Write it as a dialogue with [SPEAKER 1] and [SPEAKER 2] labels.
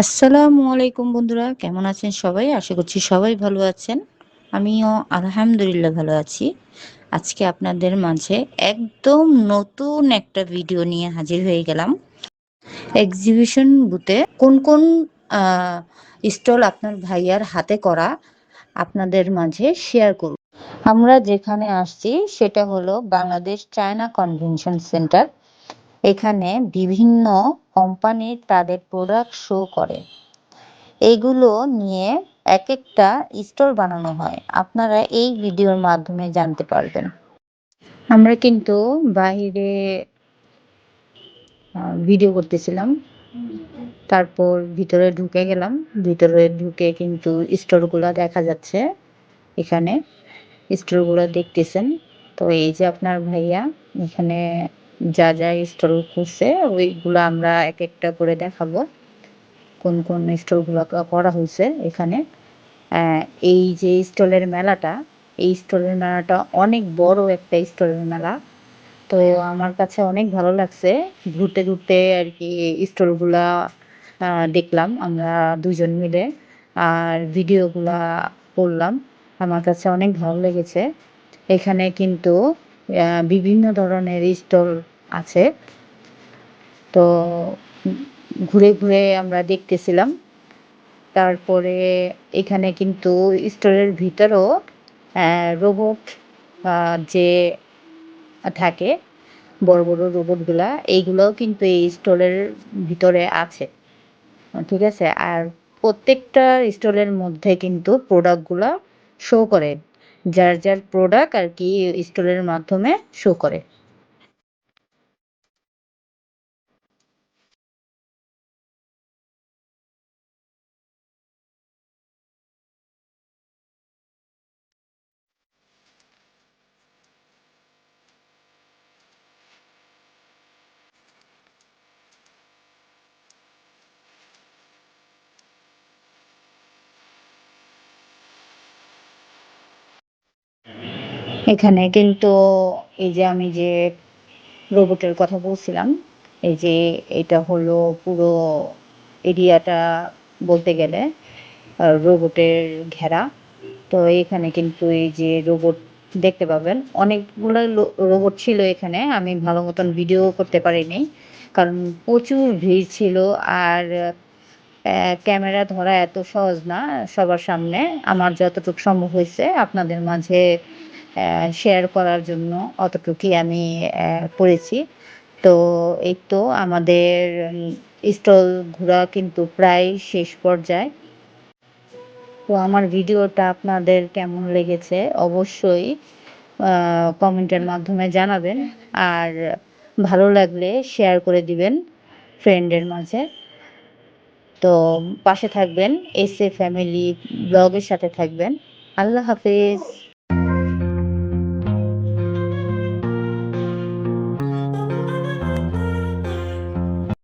[SPEAKER 1] আসসালামু আলাইকুম বন্ধুরা, কেমন আছেন সবাই? আশা করছি সবাই ভালো আছেন। আমিও আলহামদুলিল্লাহ ভালো আছি। আজকে আপনাদের মাঝে একদম নতুন একটা ভিডিও নিয়ে হাজির হয়ে গেলাম। এক্সিবিশন বুথে কোন আ স্টল আপনার ভাইয়ার হাতে করা আপনাদের মাঝে শেয়ার করব। আমরা যেখানে আসছি সেটা হলো বাংলাদেশ চায়না কনভেনশন সেন্টার। এখানে বিভিন্ন কোম্পানির তাদের প্রোডাক্ট শো করে। এগুলো নিয়ে একেকটা স্টোর বানানো হয়। আপনারা এই ভিডিওর মাধ্যমে জানতে পারবেন। আমরা কিন্তু বাহিরে ভিডিও করতেছিলাম। তারপর ভিতরে ঢুকে গেলাম। ভিতরে ঢুকে কিন্তু স্টোরগুলা দেখা যাচ্ছে এখানে। স্টোরগুলা দেখতেছেন। তো এই যে আপনার ভাইয়া এখানে যা স্টোর খুলছে ওইগুলা আমরা একেকটা করে দেখাবো। কোন স্টোরগুলা করা হইছে এখানে। অ্যা এই যে স্টলের মেলাটা, এই স্টলের মেলাটা অনেক বড় একটা স্টলের মেলা। তো আমার কাছে অনেক ভালো লাগছে। ঘুরতে আরকি স্টলগুলা দেখলাম আমরা ২ জন মিলে। আর ভিডিওগুলা করলাম। আমার কাছে অনেক ভালো লেগেছে। এখানে কিন্তু বিভিন্ন ধরনের স্টল আছে। তো ঘুরে আমরা দেখতেছিলাম। তারপরে এখানে কিন্তু স্টোরের ভিতরেও রোবট আ যে থাকে বড় রোবটগুলা এইগুলোও কিন্তু এই স্টলের ভিতরে আছে। ঠিক আছে? আর প্রত্যেকটা স্টলের মধ্যে কিন্তু প্রোডাক্টগুলা শো করে। যার প্রোডাক্ট আরকি স্টলের মাধ্যমে শো করে। এখানে কিন্তু এই যে আমি যে রোবটের কথা বলছিলাম, এই যে এটা হলো পুরো এরিয়াটা বলতে গেলে রোবটের ঘেরা। তো এখানে কিন্তু এই যে রোবট দেখতে পাবেন। অনেকগুলো রোবট ছিল এখানে। আমি ভালো মতন ভিডিও করতে পারিনি। কারণ প্রচুর ভিড় ছিল আর ক্যামেরা ধরা এত সহজ না সবার সামনে। আমার যতটুকু সম্ভব হইছে আপনাদের মাঝে শেয়ার করার জন্য অতটুকুই আমি করেছি। তো এই তো আমাদের স্টল ঘোরা কিন্তু প্রায় শেষ পর্যায়ে। তো আমার ভিডিওটা আপনাদের কেমন লেগেছে অবশ্যই আ কমেন্টের মাধ্যমে জানাবেন। আর ভালো লাগলে শেয়ার করে দিবেন ফ্রেন্ডের মাঝে। তো পাশে থাকবেন। এসএ ফ্যামিলি ব্লগের সাথে থাকবেন। আল্লাহ হাফেজ।